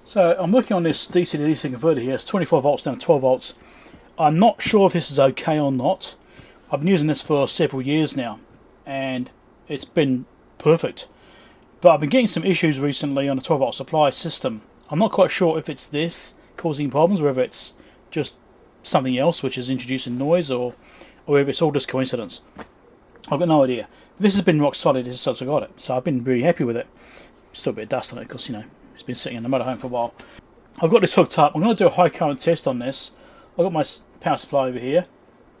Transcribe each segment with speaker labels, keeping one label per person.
Speaker 1: So I'm working on this DC to DC converter here. It's 24 volts down to 12 volts. I'm not sure if this is okay or not. I've been using this for several years now and it's been perfect. But I've been getting some issues recently on the 12 volt supply system. I'm not quite sure if it's this causing problems or whether it's just something else which is introducing noise, or if it's all just coincidence. I've got no idea. This has been rock solid since I got it, so I've been really happy with it. Still a bit of dust on it because, you know, it's been sitting in the motorhome for a while. I've got this hooked up. I'm going to do a high current test on this. I've got my power supply over here.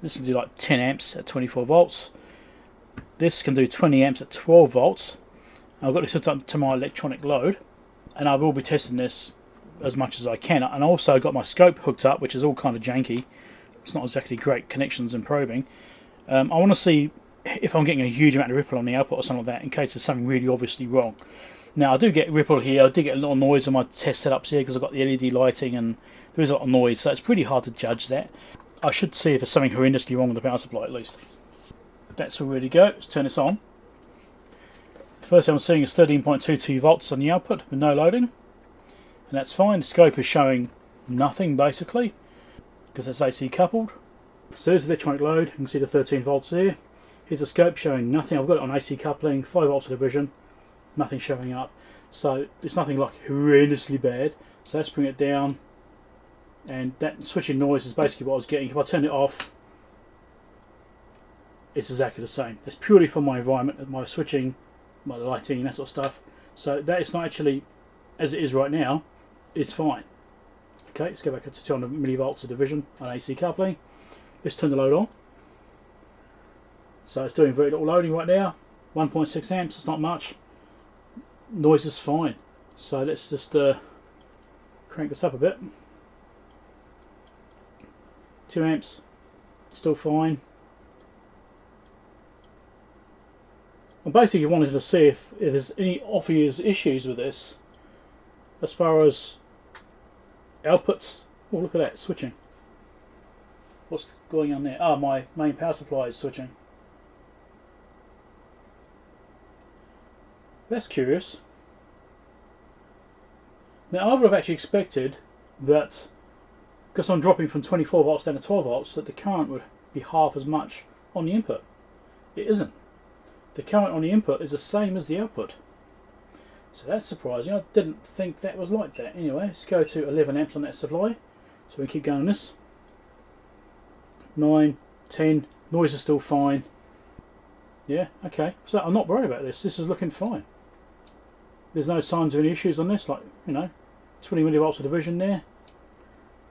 Speaker 1: This can do like 10 amps at 24 volts. This can do 20 amps at 12 volts. I've got this hooked up to my electronic load, and I will be testing this as much as I can. And I also got my scope hooked up, which is all kind of janky. It's not exactly great connections and probing. I want to see if I'm getting a huge amount of ripple on the output or something like that, in case there's something really obviously wrong. Now I do get ripple here. I do get a lot of noise on my test setups here because I've got the LED lighting and there is a lot of noise, so it's pretty hard to judge that. I should see if there's something horrendously wrong with the power supply at least. That's all ready to go. Let's turn this on. The first thing I'm seeing is 13.22 volts on the output with no loading, and that's fine. The scope is showing nothing basically because it's AC coupled. So there's the electronic load. You can see the 13 volts there. Here's the scope showing nothing. I've got it on AC coupling, 5 volts of division, nothing showing up. So it's nothing like horrendously bad. So let's bring it down, and that switching noise is basically what I was getting. If I turn it off, it's exactly the same. It's purely from my environment, my switching, my lighting, and that sort of stuff. So that is not actually as it is right now. It's fine. Okay, let's go back to 200 millivolts of division on AC coupling. Let's turn the load on. So it's doing very little loading right now. 1.6 amps, it's not much. Noise is fine. So let's just crank this up a bit. 2 amps, still fine. I basically wanted to see if there's any obvious issues with this as far as outputs. Oh, look at that, switching. What's going on there? Ah, my main power supply is switching. That's curious. Now I would have actually expected that, because I'm dropping from 24 volts down to 12 volts, that the current would be half as much on the input. It isn't. The current on the input is the same as the output. So that's surprising. I didn't think that was like that. Anyway, let's go to 11 amps on that supply. So we keep going on this. 9, 10, noise is still fine. Yeah, okay. So I'm not worried about this. This is looking fine. There's no signs of any issues on this, like, you know, 20 millivolts of division there.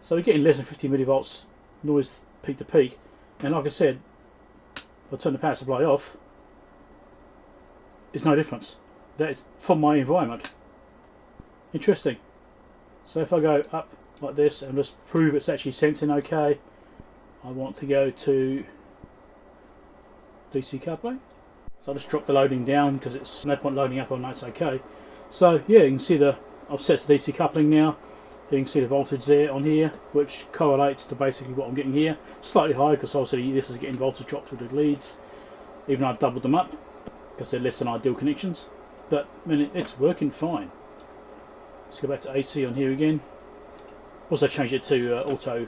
Speaker 1: So we're getting less than 50 millivolts noise peak to peak. And like I said, if I turn the power supply off, it's no difference. That is from my environment. Interesting. So if I go up like this and just prove it's actually sensing okay, I want to go to DC coupling. So I'll just drop the loading down because it's no point loading up on that's okay. So yeah, you can see I've set to DC coupling now. You can see the voltage there on here, which correlates to basically what I'm getting here. Slightly higher because obviously this is getting voltage dropped through the leads, even though I've doubled them up because they're less than ideal connections. But I mean, it's working fine. Let's go back to AC on here again. Also changed it to auto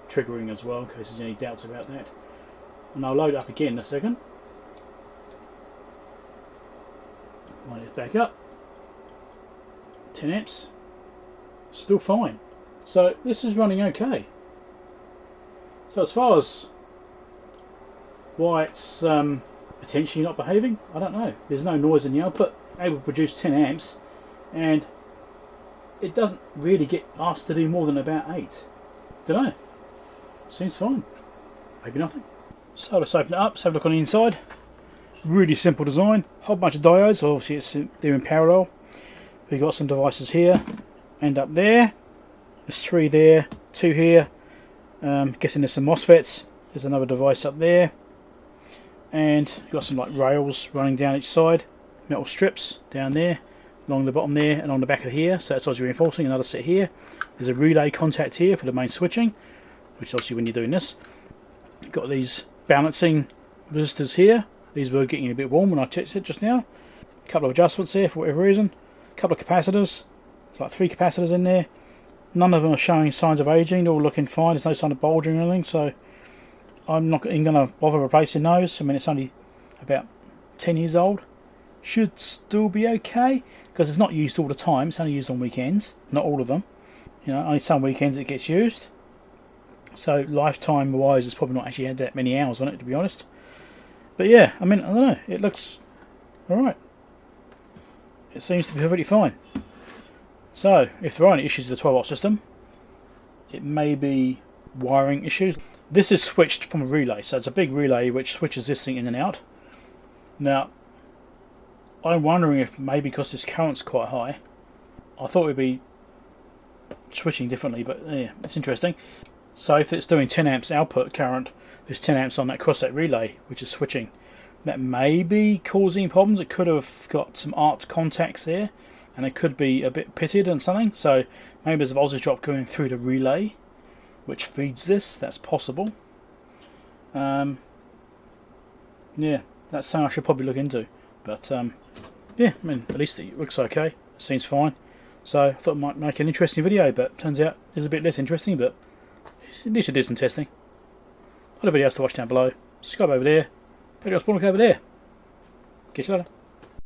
Speaker 1: triggering as well, in case there's any doubts about that. And I'll load it up again in a second. Line it back up. 10 amps. Still fine. So this is running okay. So as far as why it's potentially not behaving, I don't know. There's no noise in the output, able to produce 10 amps, and it doesn't really get asked to do more than about 8. Don't know. Seems fine. Maybe nothing. So let's open it up, let's have a look on the inside. Really simple design. Whole bunch of diodes, obviously they're in parallel. We've got some devices here and up there. There's 3 there, 2 here. Guessing there's some MOSFETs. There's another device up there. And you've got some like rails running down each side. Metal strips down there, along the bottom there and on the back of here. So that's obviously reinforcing. Another set here. There's a relay contact here for the main switching, which obviously when you're doing this. You've got these balancing resistors here. These were getting a bit warm when I checked it just now. A couple of adjustments here for whatever reason. A couple of capacitors. It's like 3 capacitors in there. None of them are showing signs of aging. They're all looking fine. There's no sign of bulging or anything. So I'm not even going to bother replacing those. I mean, it's only about 10 years old. Should still be okay because it's not used all the time. It's only used on weekends. Not all of them. You know, only some weekends it gets used. So lifetime wise, it's probably not actually had that many hours on it, to be honest. But yeah, I mean, I don't know. It looks alright. It seems to be perfectly fine. So, if there are any issues with the 12-volt system, it may be wiring issues. This is switched from a relay, so it's a big relay which switches this thing in and out. Now, I'm wondering if maybe because this current's quite high, I thought it would be switching differently, but yeah, it's interesting. So if it's doing 10 amps output current, there's 10 amps on that cross-set relay, which is switching. That may be causing problems. It could have got some arc contacts there, and it could be a bit pitted and something. So maybe there's a voltage drop going through the relay, which feeds this. That's possible. Yeah, that's something I should probably look into. But yeah, I mean, at least it looks okay. Seems fine. So I thought I might make an interesting video, but turns out it's a bit less interesting. But at least it did some testing. Other videos to watch down below. Subscribe over there. Pedro Spawn over there. Catch you later.